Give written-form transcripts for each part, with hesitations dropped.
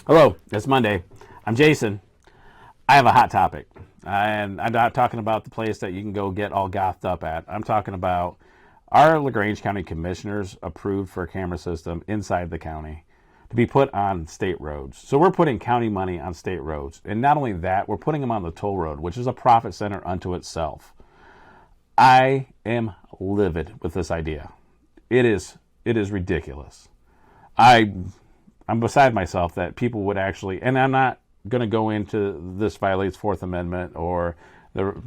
Hello, it's Monday. I'm Jason. I have a hot topic. And I'm not talking about the place that you can go get all gothed up at. I'm talking about, our LaGrange County commissioners approved for a camera system inside the county to be put on state roads. So we're putting county money on state roads. And not only that, we're putting them on the toll road, which is a profit center unto itself. I am livid with this idea. It is ridiculous. I'm beside myself that people would actually, and I'm not going to go into this violates Fourth Amendment or the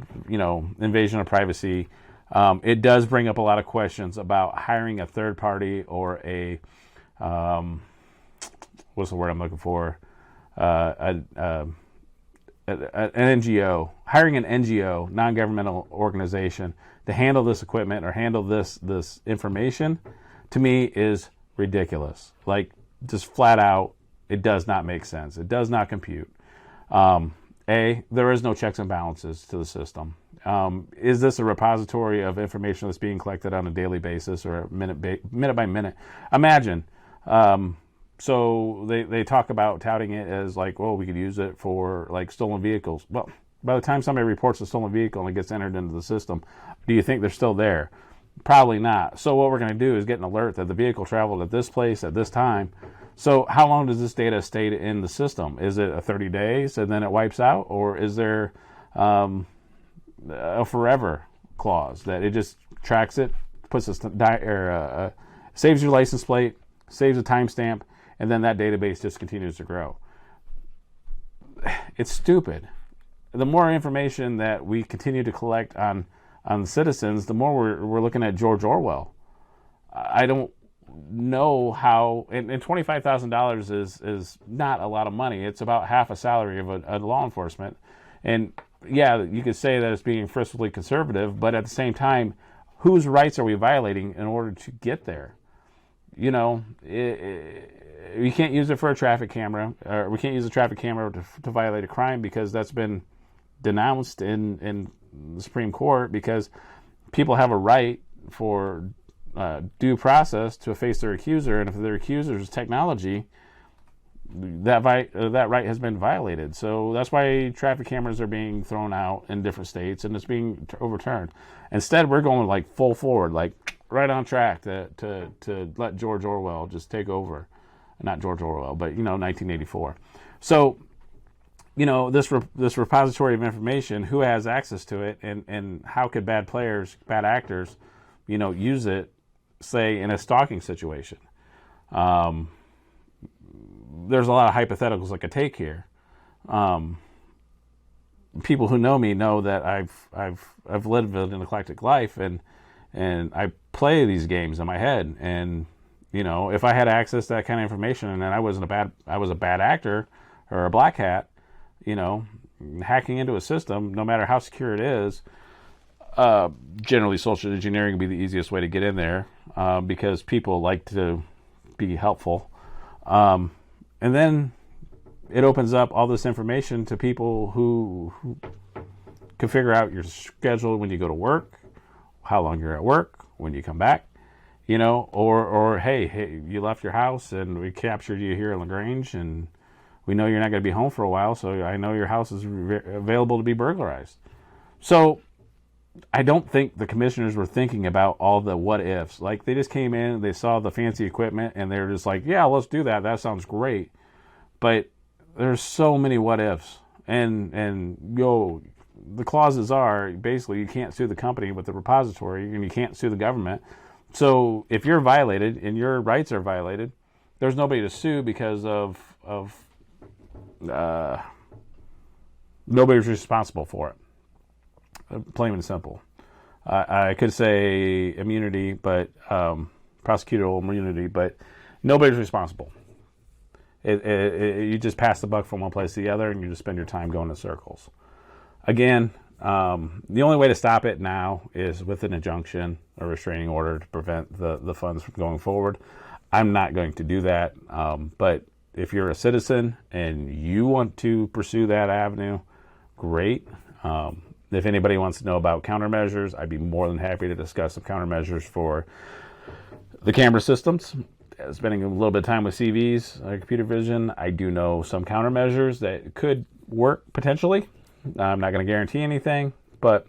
invasion of privacy. It does bring up a lot of questions about hiring a third party or a what's the word I'm looking for? An NGO, hiring an NGO, non-governmental organization, to handle this equipment or handle this information, to me is ridiculous. Like, just flat out, it does not make sense. It does not compute. There is no checks and balances to the system. Is this a repository of information that's being collected on a daily basis or minute by minute? Imagine. So they talk about touting it as like, well, we could use it for like stolen vehicles. Well, by the time somebody reports a stolen vehicle and it gets entered into the system, do you think they're still there? Probably not. So what we're going to do is get an alert that the vehicle traveled at this place at this time. So how long does this data stay in the system? Is it 30 days and then it wipes out? Or is there a forever clause that it just tracks it, puts saves your license plate, saves a timestamp, and then that database just continues to grow? It's stupid. The more information that we continue to collect on citizens, the more we're looking at George Orwell. I don't know how, and $25,000 is not a lot of money. It's about half a salary of a law enforcement. And yeah, you could say that it's being fiscally conservative, but at the same time, whose rights are we violating in order to get there? You can't use it for a traffic camera, or we can't use a traffic camera to violate a crime, because that's been denounced in the Supreme Court, because people have a right for due process to face their accuser, and if their accuser's technology, that right has been violated. So that's why traffic cameras are being thrown out in different states, and it's being overturned. Instead, we're going like full forward, like right on track to let George Orwell just take over. Not George Orwell, but 1984. So this repository of information, who has access to it, and how could bad actors, use it, say, in a stalking situation? There's a lot of hypotheticals I could take here. People who know me know that I've lived an eclectic life, and I play these games in my head, and if I had access to that kind of information, and then I was a bad actor or a black hat, hacking into a system, no matter how secure it is, generally social engineering would be the easiest way to get in there, because people like to be helpful. And then it opens up all this information to people who can figure out your schedule when you go to work, how long you're at work, when you come back, or hey, you left your house and we captured you here in LaGrange, and we know you're not going to be home for a while, so I know your house is available to be burglarized. So I don't think the commissioners were thinking about all the what ifs. Like, they just came in, they saw the fancy equipment, and they were just like, yeah, let's do that. That sounds great. But there's so many what ifs. And the clauses are basically you can't sue the company with the repository, and you can't sue the government. So if you're violated and your rights are violated, there's nobody to sue, because of nobody's responsible for it. Plain and simple. I could say immunity, but prosecutorial immunity, but nobody's responsible. You just pass the buck from one place to the other, and you just spend your time going in circles. Again, the only way to stop it now is with an injunction or restraining order to prevent the funds from going forward. I'm not going to do that, but if you're a citizen and you want to pursue that avenue, great. If anybody wants to know about countermeasures, I'd be more than happy to discuss some countermeasures for the camera systems. spending a little bit of time with CVs, computer vision, I do know some countermeasures that could work potentially. I'm not going to guarantee anything, but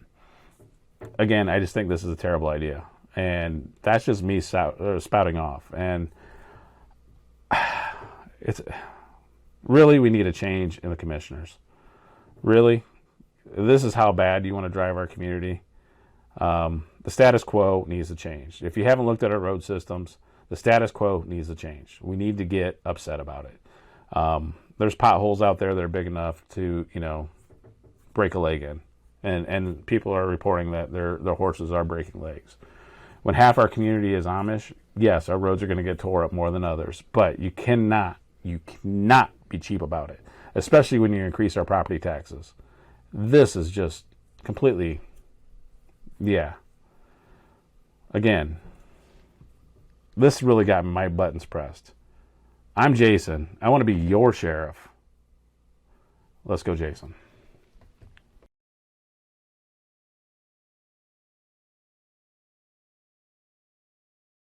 again, I just think this is a terrible idea. And that's just me spouting off. And it's really, we need a change in the commissioners. Really, this is how bad you want to drive our community. The status quo needs to change. If you haven't looked at our road systems, the status quo needs to change. We need to get upset about it. There's potholes out there that are big enough to, break a leg in. And people are reporting that their horses are breaking legs. When half our community is Amish, yes, our roads are going to get tore up more than others. But you cannot be cheap about it, especially when you increase our property taxes. This is just completely, Again, this really got my buttons pressed. I'm Jason. I want to be your sheriff. Let's go, Jason.